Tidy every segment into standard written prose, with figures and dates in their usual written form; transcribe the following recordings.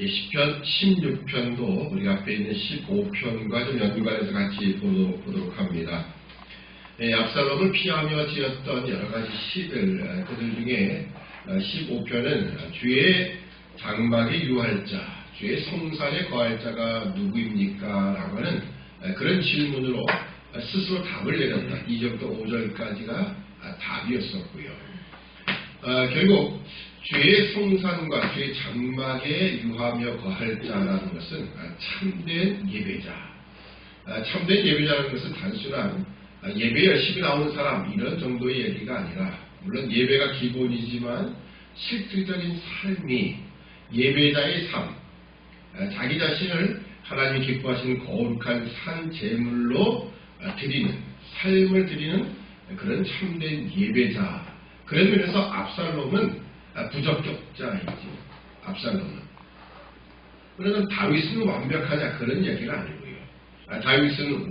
시편 16편도 우리 앞에 있는 15편과 좀 연관해서 같이 보도록 합니다. 압살롬을 피하며 지었던 여러 가지 시들, 그들 중에 15편은 주의 장막에 유할 자, 주의 성산에 거할 자가 누구입니까? 라고 하는 그런 질문으로 스스로 답을 내렸다. 2절부터 5절까지가 답이었었고요. 결국 주의 성산과 주의 장막에 유하며 거할 자라는 것은 참된 예배자. 참된 예배자라는 것은 단순한 예배 열심히 나오는 사람 이런 정도의 얘기가 아니라, 물론 예배가 기본이지만 실질적인 삶이 예배자의 삶, 자기 자신을 하나님이 기뻐하시는 거룩한 산 제물로 드리는, 삶을 드리는 그런 참된 예배자. 그런 면에서 압살롬은 부적격자이지. 압살롬은. 그러나 다윗은 완벽하냐 그런 얘기가 아니고요. 다윗은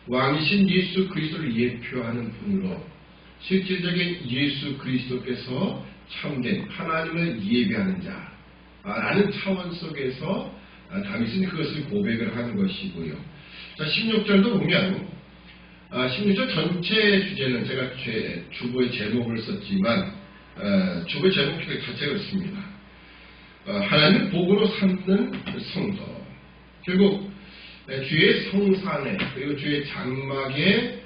왕이신 예수 그리스도를 예표하는 분으로 실질적인 예수 그리스도께서 참된 하나님을 예배하는 자라는 차원 속에서 다윗은 그것을 고백을 하는 것이고요. 자, 16절도 보면 16절 전체 주제는 제가 주보의 제목을 썼지만 주보의 제목 자체가 있습니다. 하나님을 복으로 삼는 성도. 결국 주의 성산에 그리고 주의 장막에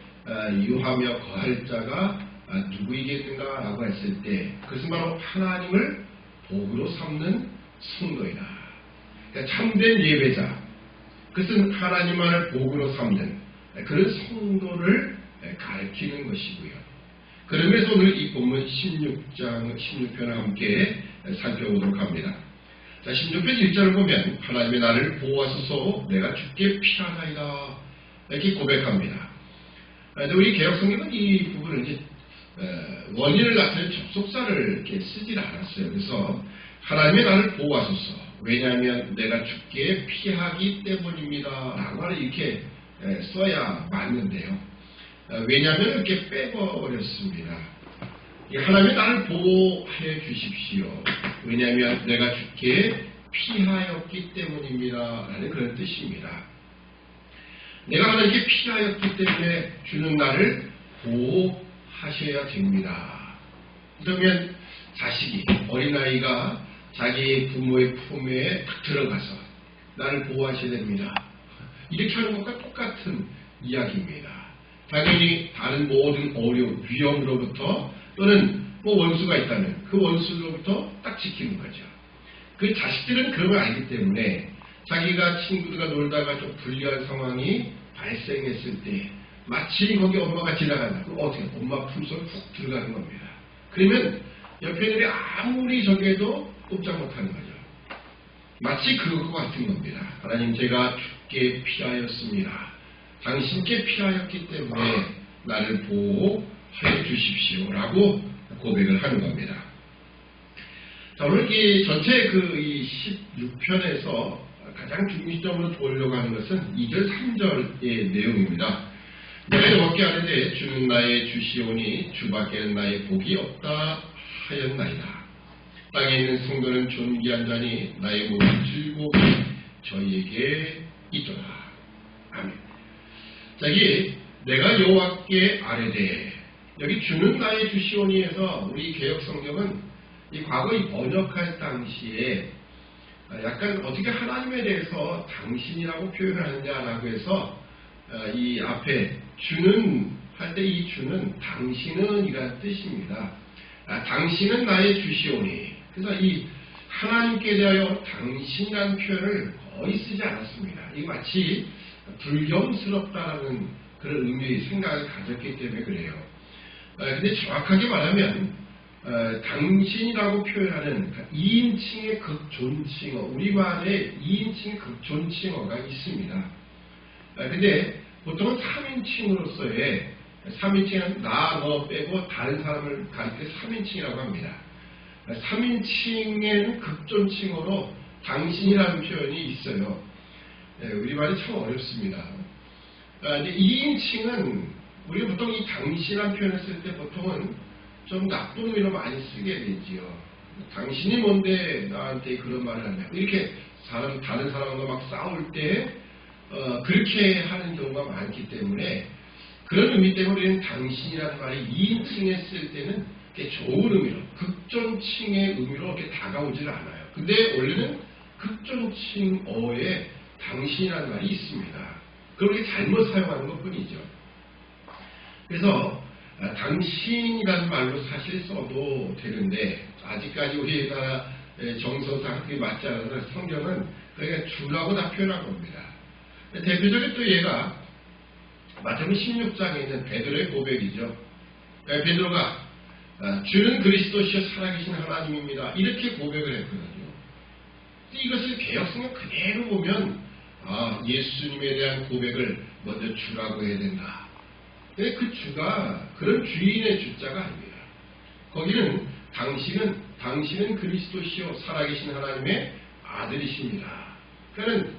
유하며 거할 자가 누구이겠는가 라고 했을 때 그것은 바로 하나님을 복으로 삼는 성도이다. 그러니까 참된 예배자, 그것은 하나님만을 복으로 삼는 그런 성도를 가리키는 것이고요. 그러면서 오늘 이 본문 16편과 함께 살펴보도록 합니다. 자, 16편 1절을 보면 하나님의 나를 보호하소서 내가 주께 피하나이다 이렇게 고백합니다. 우리 개혁성경은 이 부분을 이제 원인을 나타내는 접속사를 이렇게 쓰질 않았어요. 그래서 하나님의 나를 보호하소서 왜냐하면 내가 주께 피하기 때문입니다 라고 하는 이렇게 써야 맞는데요. 왜냐하면 이렇게 빼버렸습니다. 하나님의 나를 보호해 주십시오. 왜냐하면 내가 주께 피하였기 때문입니다 라는 그런 뜻입니다. 내가 하나님께 피하였기 때문에 주는 나를 보호하셔야 됩니다. 그러면 자식이, 어린아이가 자기 부모의 품에 딱 들어가서 나를 보호하셔야 됩니다. 이렇게 하는 것과 똑같은 이야기입니다. 당연히 다른 모든 어려움, 위험으로부터 또는 원수가 있다면 그 원수로부터 딱 지키는 거죠. 그 자식들은 그런 걸 알기 때문에 자기가 친구들과 놀다가 좀 불리한 상황이 발생했을 때 마치 거기 엄마가 지나간다. 그럼 어떻게 엄마 품속에 훅 들어가는 겁니다. 그러면 옆에들이 아무리 저기해도 꼼짝 못하는 거죠. 마치 그것과 같은 겁니다. 하나님 제가 주께 피하였습니다. 당신께 피하였기 때문에 나를 보호해 주십시오 라고 고백을 하는 겁니다. 자, 오늘 이 전체 이 16편에서 가장 중심점으로 보려고 하는 것은 2절 3절의 내용입니다. 내가 여호와께 아뢰되 주는 나의 주시오니 주밖에는 나의 복이 없다 하였나이다. 땅에 있는 성도는 존귀한 자니 나의 모든 즐거움이 저희에게 있도다. 아멘. 자, 여기 내가 여호와께 아뢰되, 여기 주는 나의 주시오니에서 우리 개혁성경은 이 과거 이 번역할 당시에 약간 어떻게 하나님에 대해서 당신이라고 표현하느냐라고 해서 이 앞에 주는 할 때 이 주는 당신은 이라는 뜻입니다. 당신은 나의 주시오니. 그래서 이 하나님께 대하여 당신이라는 표현을 거의 쓰지 않았습니다. 이게 마치 불경스럽다라는 그런 의미의 생각을 가졌기 때문에 그래요. 근데 정확하게 말하면 당신이라고 표현하는 2인칭의 극존칭어, 우리말에 2인칭의 극존칭어가 있습니다. 근데 보통은 3인칭으로서의 3인칭은 나, 너 빼고 다른 사람을 가리켜 3인칭이라고 합니다. 3인칭에는 극존칭어로 당신이라는 표현이 있어요. 우리말이 참 어렵습니다. 근데 2인칭은 우리가 보통 이 당신이라는 표현을 쓸 때 보통은 좀 나쁜 의미로 많이 쓰게 되지요. 당신이 뭔데 나한테 그런 말을 하냐. 이렇게 다른 사람과 막 싸울 때 그렇게 하는 경우가 많기 때문에 그런 의미 때문에 우리는 당신이라는 말이 2인칭에 쓸 때는 좋은 의미로 극존칭의 의미로 이렇게 다가오질 않아요. 근데 원래는 극존칭어에 당신이라는 말이 있습니다. 그렇게 잘못 사용하는 것 뿐이죠. 그래서 당신이라는 말로 사실 써도 되는데 아직까지 우리나라 정서상 그게 맞지 않아서 성경은 그러니까 주라고 다 표현한 겁니다. 대표적인 또 예가 마태복음 16장에 있는 베드로의 고백이죠. 베드로가 주는 그리스도시여 살아계신 하나님입니다. 이렇게 고백을 했거든요. 이것을 개혁성경 그대로 보면 예수님에 대한 고백을 먼저 주라고 해야 된다. 근데 그 주가 그런 주인의 주자가 아닙니다. 거기는 당신은 그리스도시요 살아계신 하나님의 아들이십니다. 그러니까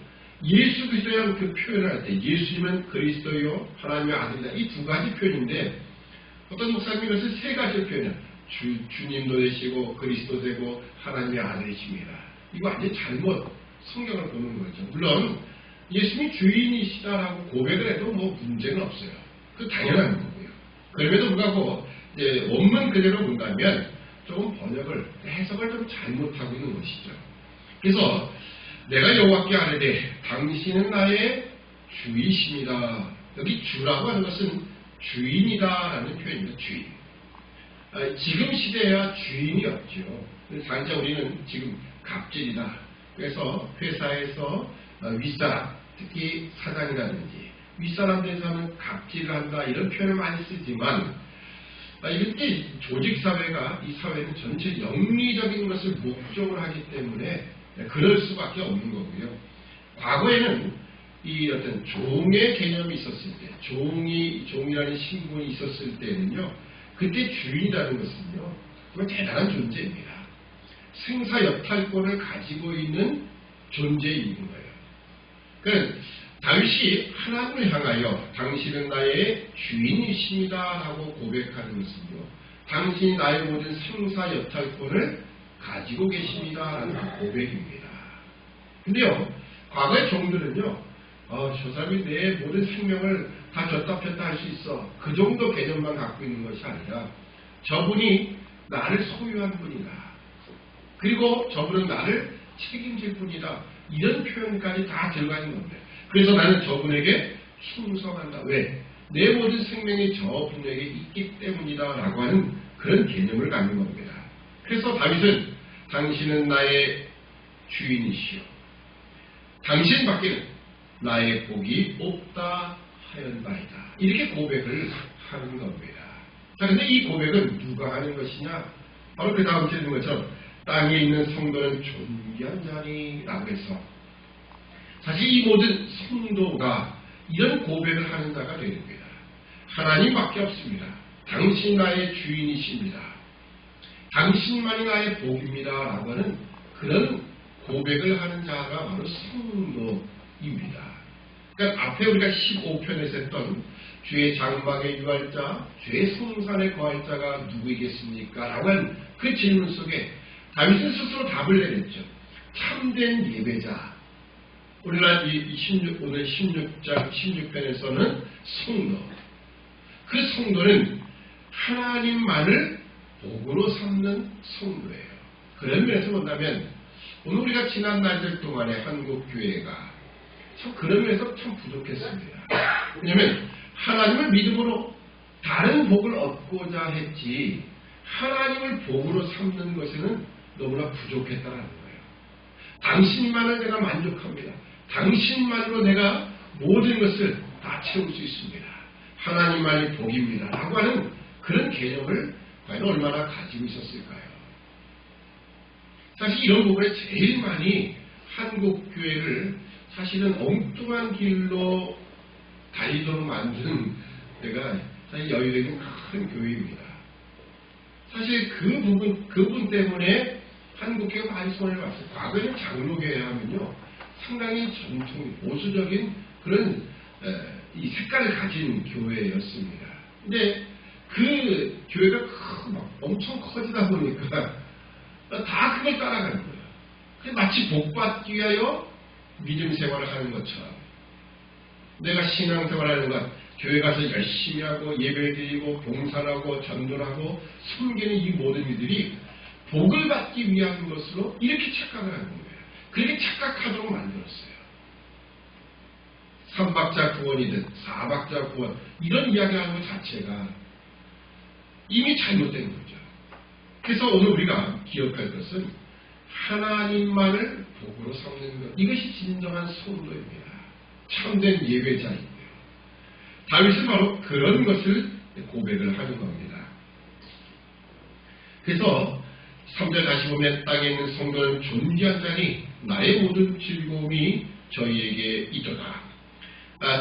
예수 그리스도라는 그 표현을 할 때 예수님은 그리스도요 하나님의 아들이다. 이 두 가지 표현인데 어떤 목사님이 이것을 세 가지로 표현해요. 주님도 되시고 그리스도 되고 하나님의 아들이십니다. 이거 완전히 잘못 성경을 보는 거죠. 물론 예수님이 주인이시다라고 고백을 해도 뭐 문제는 없어요. 그 당연한 거고요. 그럼에도 불구하고 이제 원문 그대로 본다면 조금 해석을 좀 잘못하고 있는 것이죠. 그래서 내가 여호와께 아뢰되 당신은 나의 주이십니다. 여기 주라고 하는 것은 주인이다라는 표현입니다. 주인. 지금 시대야 주인이 없죠. 당장 우리는 지금 갑질이다. 그래서 회사에서 윗사람, 특히 사장이라든지 윗사람들에서는 갑질을 한다 이런 표현을 많이 쓰지만 이렇게 조직사회가 이 사회는 전체 영리적인 것을 목적으로 하기 때문에 그럴 수밖에 없는 거고요. 과거에는 이 어떤 종의 개념이 있었을 때, 종이라는 신분이 있었을 때는요, 그때 주인이라는 것은요, 그건 대단한 존재입니다. 생사여탈권을 가지고 있는 존재인 거예요. 그러니까 다윗이 하나님을 향하여 당신은 나의 주인이십니다 하고 고백하는 것은요, 당신이 나의 모든 생사여탈권을 가지고 계십니다라는 고백입니다. 근데요, 과거의 종들은요, 저 사람이 내 모든 생명을 다 줬다 폈다 할 수 있어. 그 정도 개념만 갖고 있는 것이 아니라 저분이 나를 소유한 분이다. 그리고 저분은 나를 책임질 분이다. 이런 표현까지 다 들어가 있는 겁니다. 그래서 나는 저분에게 충성한다. 왜? 내 모든 생명이 저분에게 있기 때문이다 라고 하는 그런 개념을 갖는 겁니다. 그래서 다윗은 당신은 나의 주인이시오. 당신 밖에는 나의 복이 없다 하였나이다. 이렇게 고백을 하는 겁니다. 자, 근데 이 고백은 누가 하는 것이냐? 바로 그 다음 주에 있는 것처럼 땅에 있는 성도는 존귀한 자니라고 해서 사실 이 모든 성도가 이런 고백을 하는 자가 됩니다. 하나님밖에 없습니다. 당신 나의 주인이십니다. 당신만이 나의 복입니다. 라고 하는 그런 고백을 하는 자가 바로 성도입니다. 그러니까 앞에 우리가 15편에서 했던 주의 장막에 유할 자, 주의 성산에 거할 자가 누구이겠습니까? 라고 한 그 질문 속에 다윗은 스스로 답을 내렸죠. 참된 예배자. 오늘 16장 16편에서는 성도. 그 성도는 하나님만을 복으로 삼는 성도예요. 그런 면에서 본다면 오늘 우리가 지난 날들 동안에 한국교회가 참 그런 면에서 참 부족했습니다. 왜냐하면 하나님을 믿음으로 다른 복을 얻고자 했지 하나님을 복으로 삼는 것에는 너무나 부족했다는 거예요. 당신만을 내가 만족합니다. 당신만으로 내가 모든 것을 다 채울 수 있습니다. 하나님만이 복입니다. 라고 하는 그런 개념을 과연 얼마나 가지고 있었을까요? 사실 이런 부분에 제일 많이 한국교회를 사실은 엉뚱한 길로 달리도록 만드는 데가 사실 여유가 있는 큰 교회입니다. 사실 그 부분 때문에 한국교회가 많이 손해를 봤어요. 과거에는 장로교회 하면요, 상당히 전통, 보수적인 그런 이 색깔을 가진 교회였습니다. 근데 그 교회가 엄청 커지다 보니까 다 그걸 따라가는 거예요. 마치 복받기 위하여 믿음 생활을 하는 것처럼 내가 신앙생활하는 것, 교회 가서 열심히 하고 예배드리고 봉사하고 전도하고 섬기는 이 모든 일들이 복을 받기 위한 것으로 이렇게 착각을 하는 거예요. 그렇게 착각하도록 만들었어요. 삼박자 구원이든 사박자 구원 이런 이야기하는 것 자체가 이미 잘못된 거죠. 그래서 오늘 우리가 기억할 것은 하나님만을 복으로 삼는 것, 이것이 진정한 성도입니다. 참된 예배자이고요. 다윗은 바로 그런 것을 고백을 하는 겁니다. 그래서 3절 다시 보면 땅에 있는 성도는 존귀한 자니 나의 모든 즐거움이 저희에게 있도다.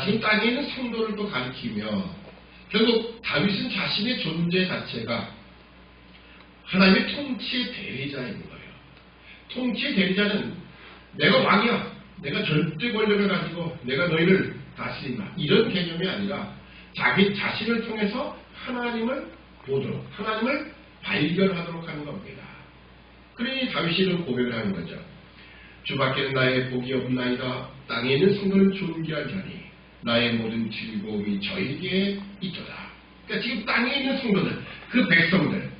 지금 땅에 있는 성도를 또 가리키며 결국 다윗은 자신의 존재 자체가 하나님의 통치의 대리자인 거예요. 통치의 대리자는 내가 왕이야, 내가 절대 권력을 가지고 내가 너희를 다스린다, 이런 개념이 아니라 자기 자신을 통해서 하나님을 보도록, 하나님을 발견하도록 하는 겁니다. 그러니 다윗이 이런 고백을 하는 거죠. 주밖에는 나의 복이 없나이다. 땅에 있는 성도는 존귀한 자니 나의 모든 즐거움이 저에게 있도다. 그러니까 지금 땅에 있는 성도들, 그 백성들,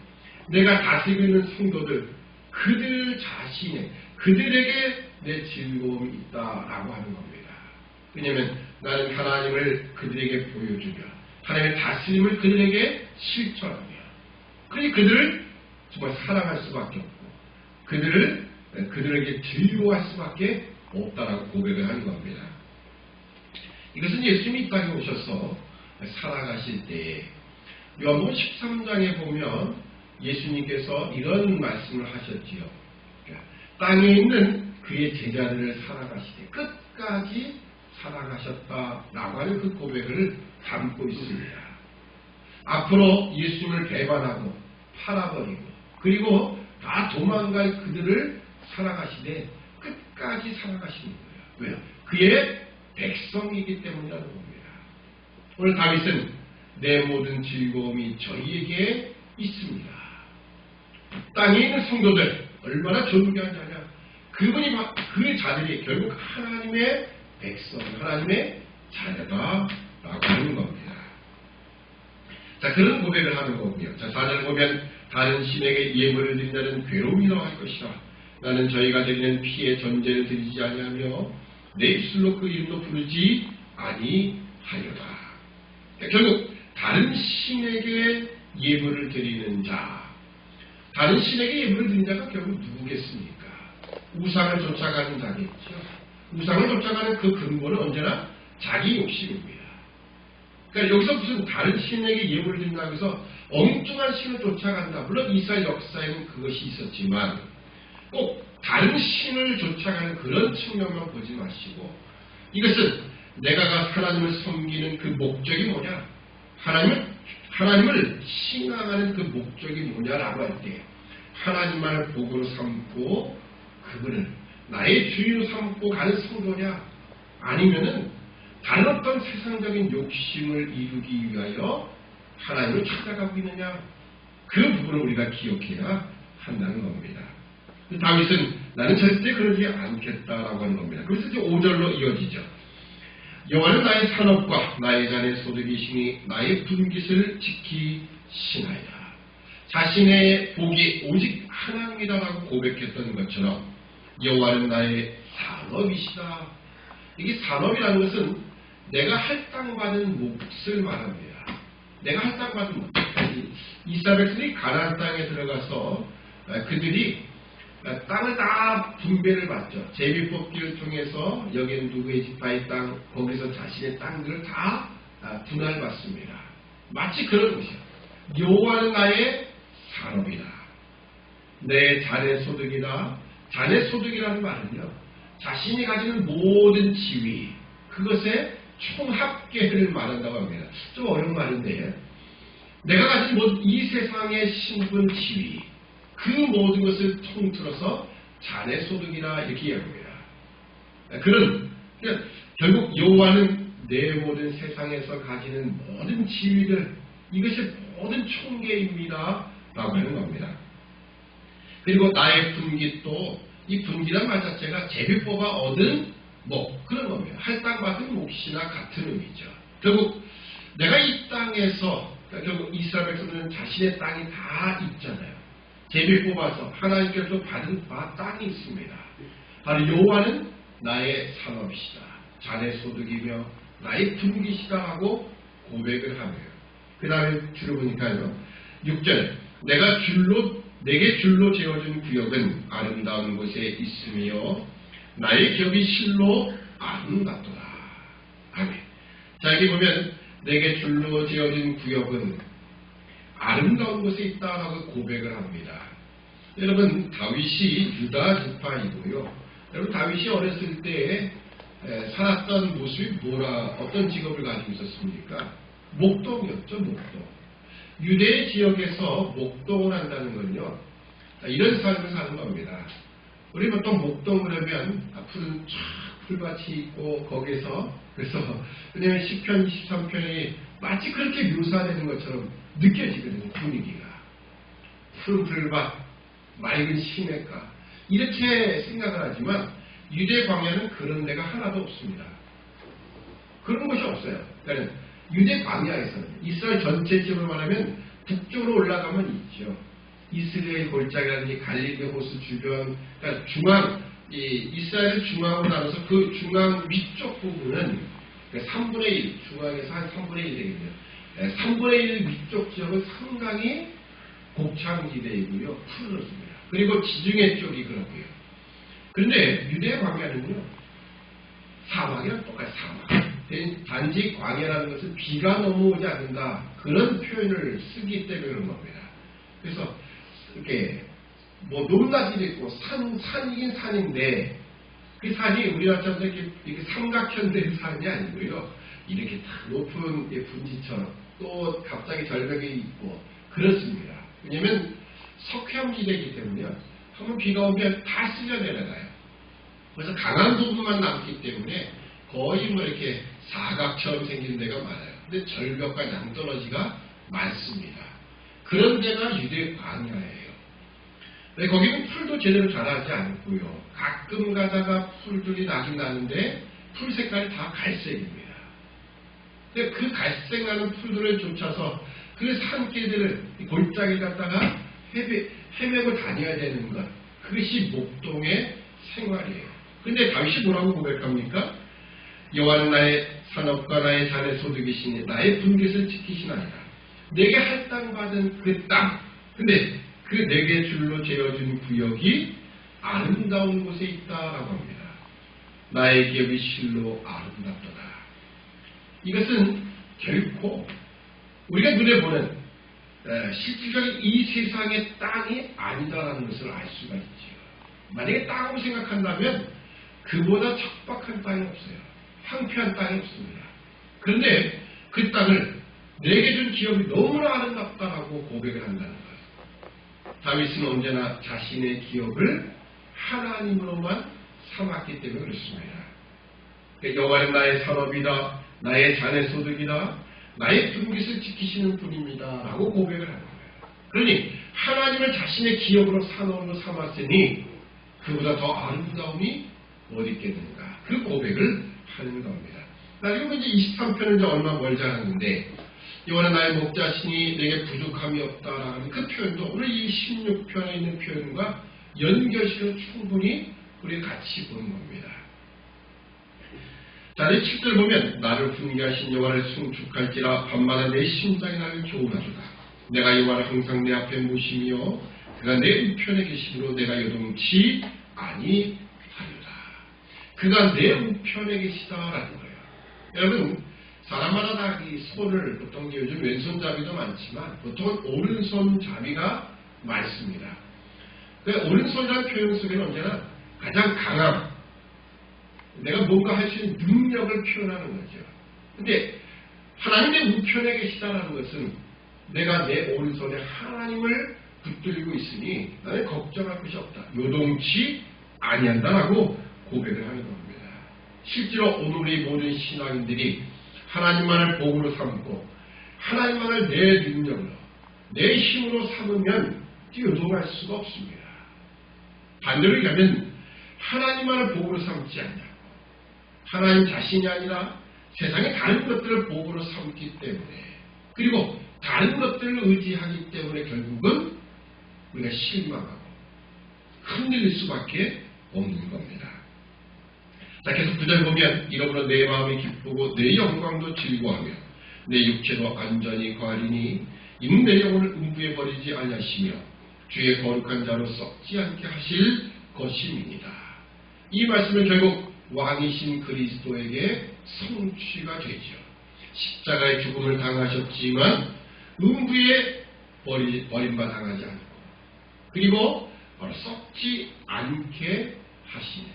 내가 다스리고 있는 성도들, 그들 자신의, 그들에게 내 즐거움이 있다라고 하는 겁니다. 왜냐하면 나는 하나님을 그들에게 보여주며 하나님의 다스림을 그들에게 실천하며, 그러니 그들을 정말 사랑할 수밖에 없고 그들에게 즐거워할 수밖에 없다라고 고백을 하는 겁니다. 이것은 예수님이 이 땅에 오셔서 살아가실 때 요한복음 13장에 보면 예수님께서 이런 말씀을 하셨지요. 땅에 있는 그의 제자들을 살아가시되 끝까지 살아가셨다라고 하는 그 고백을 담고 있습니다. 앞으로 예수님을 배반하고 팔아버리고 그리고 다 도망갈 그들을 살아가시되 끝까지 살아가시는 거예요. 왜요? 그의 백성이기 때문이라는 겁니다. 오늘 다윗은 내 모든 즐거움이 저희에게 있습니다. 땅에 있는 성도들 얼마나 존귀한 자냐. 그분이 그 자들이 결국 하나님의 백성, 하나님의 자녀다라고 하는 겁니다. 자, 그런 고백을 하는 거고요. 자, 4절 보면 다른 신에게 예물을 드린다는 괴로움이라고 할 것이라. 나는 저희가 드리는 피의 전제를 드리지 아니하며 내 입술로 그 이름도 부르지 아니하려다. 결국 다른 신에게 예물을 드리는 자, 다른 신에게 예물을 드리는 자가 결국 누구겠습니까? 우상을 쫓아가는 자겠죠. 우상을 쫓아가는 그 근본은 언제나 자기 욕심입니다. 그러니까 여기서 무슨 다른 신에게 예물을 드린다고 해서 엉뚱한 신을 쫓아간다. 물론 이스라엘 역사에는 그것이 있었지만 꼭 다른 신을 쫓아가는 그런 측면만 보지 마시고, 이것은 내가 하나님을 섬기는 그 목적이 뭐냐, 하나님을 신앙하는 그 목적이 뭐냐라고 할 때 하나님만을 복으로 삼고 그분을 나의 주인으로 삼고 가는 성도냐, 아니면은 다른 어떤 세상적인 욕심을 이루기 위하여 하나님을 찾아가고 있느냐, 그 부분을 우리가 기억해야 한다는 겁니다. 다윗은 나는 절대 그러지 않겠다라고 하는 겁니다. 그래서 이제 5절로 이어지죠. 여호와는 나의 산업과 나의 잔의 소득이시니 나의 분깃을 지키시나이다. 자신의 복이 오직 하나님이다라고 고백했던 것처럼 여호와는 나의 산업이시다. 이게 산업이라는 것은 내가 할당받은 몫을 말합니다. 내가 할당받은 몫. 이스라엘 백성이 가나안 땅에 들어가서 그들이 땅을 다 분배를 받죠. 제비뽑기를 통해서 여기는 누구의 지파의 땅, 거기서 자신의 땅들을 다 분할받습니다. 마치 그런 것이요. 여호와는 나의 산업이다. 내 잔의 소득이다. 잔의 소득이라는 말은요, 자신이 가지는 모든 지위, 그것의 총합계를 말한다고 합니다. 좀 어려운 말인데, 내가 가진 모든 이 세상의 신분, 지위, 그 모든 것을 통틀어서 잔의 소득이라 이렇게 이야기합니다. 결국 여호와는 내 모든 세상에서 가지는 모든 지위들, 이것이 모든 총계입니다 라고 하는 겁니다. 그리고 나의 분기 또 이 분기란 말 자체가 제비뽑아 얻은 목 그런 겁니다. 할당받은 몫이나 같은 의미죠. 결국 내가 이 땅에서 결국 이스라엘 백성들은 자신의 땅이 다 있잖아요. 제비 뽑아서 하나님께서 받은 바 땅이 있습니다. 바로 여호와는 나의 산업이시다. 자네 소득이며 나의 분기시다 하고 고백을 하네요. 그 다음에 들어보니까요. 6절 내게 줄로 재어준 구역은 아름다운 곳에 있으며 나의 기업이 실로 아름답도다. 아멘. 자 여기 보면 내게 줄로 재어진 구역은 아름다운 곳에 있다라고 고백을 합니다. 여러분 다윗이 유다 지파이고요. 여러분 다윗이 어렸을 때 살았던 모습이 어떤 직업을 가지고 있었습니까? 목동이었죠. 목동. 유대 지역에서 목동을 한다는 건요. 이런 삶을 사는 겁니다. 우리 보통 목동 그러면 푸른 쫙 풀밭이 있고 거기서 그래서 왜냐하면 시편 23편이 마치 그렇게 묘사되는 것처럼 느껴지거든요. 분위기가. 푸른 풀밭, 맑은 시냇가 이렇게 생각을 하지만 유대 광야는 그런 데가 하나도 없습니다. 그런 곳이 없어요. 그러니까 유대 광야에서는 이스라엘 전체적으로 말하면 북쪽으로 올라가면 있죠. 이스라엘 골짜기라든지 갈릴리 호수 주변, 그러니까 이스라엘을 중앙으로 나눠서 그 중앙 위쪽 부분은 3분의 1, 중앙에서 한 3분의 1 되겠네요. 3분의 1 위쪽 지역은 상당히 곡창지대이고요. 푸르릅니다. 그리고 지중해 쪽이 그렇고요. 그런데 유대 광야는요. 사막이랑 똑같아요. 사막. 단지 광야라는 것은 비가 넘어오지 않는다. 그런 표현을 쓰기 때문에 그런 겁니다. 그래서 이렇게 높낮이도 있고 산이긴 산인데 그 산이 우리나라처럼 이렇게 삼각형된 산이 아니고요. 이렇게 다 높은 분지처럼 또 갑자기 절벽이 있고 그렇습니다. 왜냐하면 석회암지대이기 때문에요. 한번 비가 오면 다 쓸려 내려가요. 그래서 강한 부분만 남기 때문에 거의 이렇게 사각처럼 생긴 데가 많아요. 근데 절벽과 낭떠러지가 많습니다. 그런 데가 유대 광야예요. 거기는 풀도 제대로 자라지 않고요. 가끔 가다가 풀들이 나긴 나는데 풀 색깔이 다 갈색입니다. 근데 그 갈색 나는 풀들을 쫓아서 그 산길들을 골짜기 갖다가 헤매고 다녀야 되는 것. 그것이 목동의 생활이에요. 근데 다윗이 뭐라고 고백합니까? 여호와는 나의 산업과 나의 자네 소득이시니 나의 분깃을 지키시나이다. 내게 할당받은 그 땅. 근데 그 내게 줄로 재어준 구역이 아름다운 곳에 있다라고 합니다. 나의 기업이 실로 아름답도다. 이것은 결코 우리가 눈에 보는 실질적인 이 세상의 땅이 아니다라는 것을 알 수가 있죠. 만약에 땅으로 생각한다면 그보다 척박한 땅이 없어요. 황폐한 땅이 없습니다. 그런데 그 땅을 내게 준 기업이 너무나 아름답다라고 고백을 한다는 거예요. 다윗은 언제나 자신의 기업을 하나님으로만 삼았기 때문에 그렇습니다. 여호와는 나의 산업이다. 나의 자네 소득이다. 나의 분깃을 지키시는 분입니다. 라고 고백을 하는 거예요. 그러니 하나님을 자신의 기업으로 산업으로 삼았으니 그보다 더 아름다움이 어디 있겠는가. 그 고백을 하는 겁니다. 나중에 이제 23편은 이제 얼마 멀지 않았는데 여호와는 나의 목자시니 내게 부족함이 없다라는 그 표현도 오늘 이 16편에 있는 표현과 연결시켜서 충분히 우리가 같이 보는 겁니다. 자, 이 7절 보면 나를 훈계하신 여호와를 송축할지라 밤마다 내 심장이 나를 조언하도다. 내가 여호와를 항상 내 앞에 모시며 그가 내 우편에 계심으로 내가 요동치 아니하리라. 그가 내 우편에 계시다라는 거예요. 여러분 사람마다 다 이 손을 보통 요즘 왼손잡이도 많지만 보통은 오른손잡이가 많습니다. 그 오른손이라는 표현 속에는 언제나 가장 강함, 내가 뭔가 할 수 있는 능력을 표현하는 거죠. 근데 하나님의 우편에 계시다는 것은 내가 내 오른손에 하나님을 붙들고 있으니 나는 걱정할 것이 없다. 요동치 아니한다라고 고백을 하는 겁니다. 실제로 오늘 우리 모든 신앙인들이 하나님만을 복으로 삼고 하나님만을 내 능력으로 내 힘으로 삼으면 요동할 수가 없습니다. 반대로 얘기하면 하나님만을 복으로 삼지 않냐고. 하나님 자신이 아니라 세상의 다른 것들을 복으로 삼기 때문에, 그리고 다른 것들을 의지하기 때문에 결국은 우리가 실망하고 흔들릴 수밖에 없는 겁니다. 자, 계속 9절 보면 이러므로 내 마음이 기쁘고 내 영광도 즐거워하며 내 육체도 안전히 거하리니 이는 내 영혼을 음부에 버리지 아니하시며 주의 거룩한 자로 썩지 않게 하실 것임이니라. 이 말씀은 결국 왕이신 그리스도에게 성취가 되죠. 십자가의 죽음을 당하셨지만 음부에 버림바 당하지 않고, 그리고 바로 썩지 않게 하시는,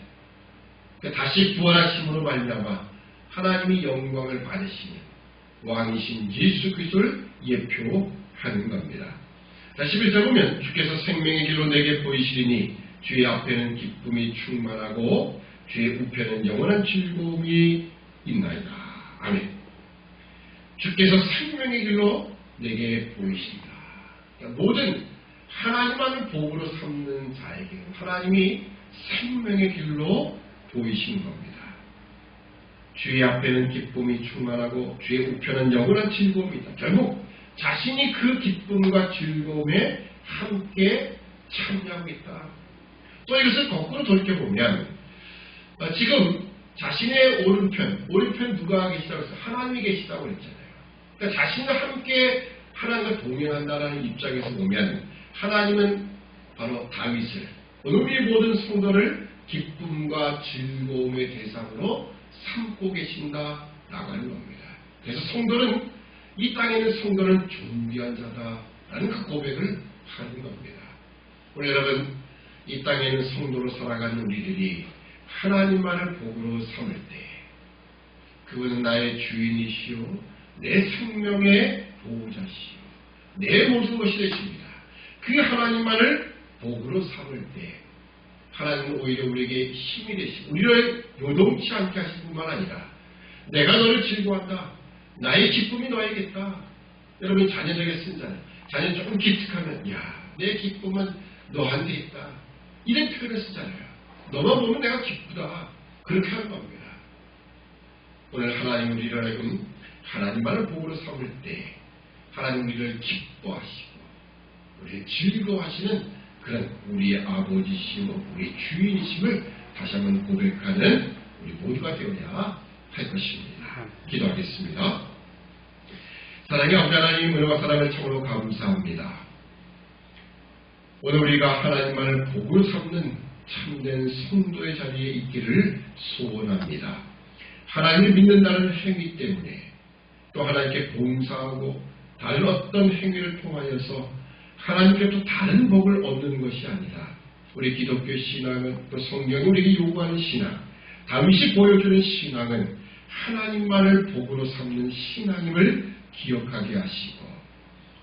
그러니까 다시 부활하심으로 말미암아 하나님이 영광을 받으시는 왕이신 예수 그리스도를 예표하는 겁니다. 자, 11절 보면 주께서 생명의 길로 내게 보이시리니 주의 앞에는 기쁨이 충만하고 주의 우편은 영원한 즐거움이 있나이다. 아멘. 주께서 생명의 길로 내게 보이신다. 그러니까 모든 하나님만을 복으로 삼는 자에게는 하나님이 생명의 길로 보이신 겁니다. 주의 앞에는 기쁨이 충만하고 주의 우편은 영원한 즐거움이다. 결국 자신이 그 기쁨과 즐거움에 함께 참여하고 있다. 또 이것을 거꾸로 돌이켜보면 지금 자신의 오른편 누가 계시다고 해서 하나님이 계시다고 그랬잖아요. 그러니까 자신과 함께 하나님과 동행한다는 입장에서 보면 하나님은 바로 다윗을, 오늘 모든 성도를 기쁨과 즐거움의 대상으로 삼고 계신다라고 하는 겁니다. 그래서 성도는, 이 땅에 있는 성도는 존귀한 자다라는 그 고백을 하는 겁니다. 오늘 여러분, 이 땅에 있는 성도로 살아가는 우리들이 하나님만을 복으로 삼을 때 그분은 나의 주인이시오, 내 생명의 보호자시오, 내 모든 것이 되십니다. 그 하나님만을 복으로 삼을 때 하나님은 오히려 우리에게 힘이 되시고 우리를 요동치 않게 하실 뿐만 아니라 내가 너를 즐거워한다, 나의 기쁨이 너에게있다. 여러분 자녀에게 쓴잖아요. 자녀 조금 기특하면 내 기쁨은 너한테 있다, 이런 표현을 쓰잖아요. 너만 보면 내가 기쁘다, 그렇게 하는 겁니다. 오늘 하나님 우리를 하여금 하나님만을 복으로 삼을 때 하나님 우리를 기뻐하시고 우리를 즐거워하시는 그런 우리의 아버지시고 우리 주인이심을 다시 한번 고백하는 우리 모두가 되어야 할 것입니다. 기도하겠습니다. 사랑의 아버지 하나님, 은혜와 사랑을 참으로 감사합니다. 오늘 우리가 하나님만을 복으로 삼는 참된 성도의 자리에 있기를 소원합니다. 하나님을 믿는다는 행위 때문에 또 하나님께 봉사하고 다른 어떤 행위를 통하여서 하나님께서 다른 복을 얻는 것이 아니라 우리 기독교 신앙은, 또 성경이 우리에게 요구하는 신앙, 다윗이 보여주는 신앙은 하나님만을 복으로 삼는 신앙임을 기억하게 하시고,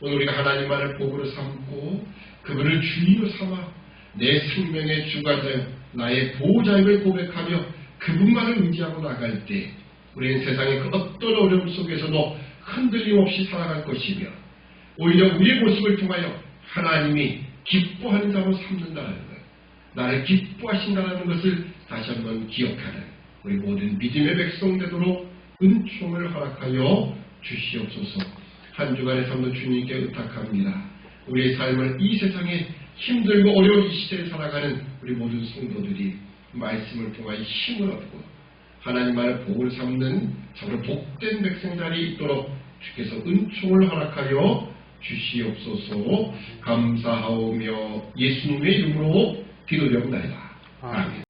오늘 우리가 하나님만을 복으로 삼고 그분을 주인으로 삼아 내 생명의 주관자여 나의 보호자임을 고백하며 그분만을 의지하고 나갈 때 우리는 세상의 그 어떤 어려움 속에서도 흔들림 없이 살아갈 것이며 오히려 우리의 모습을 통하여 하나님이 기뻐하는 자로 삼는다는 것, 나를 기뻐하신다는 것을 다시 한번 기억하는 우리 모든 믿음의 백성 되도록 은총을 허락하여 주시옵소서. 한 주간의 삶도 주님께 의탁합니다. 우리의 삶을 이 세상에 힘들고 어려운 이 시대에 살아가는 우리 모든 성도들이 말씀을 통하여 힘을 얻고 하나님만을 복을 삼는 참으로 복된 백성 자리에 있도록 주께서 은총을 허락하여 주시옵소서. 감사하오며 예수님의 이름으로 기도드립니다. 아멘.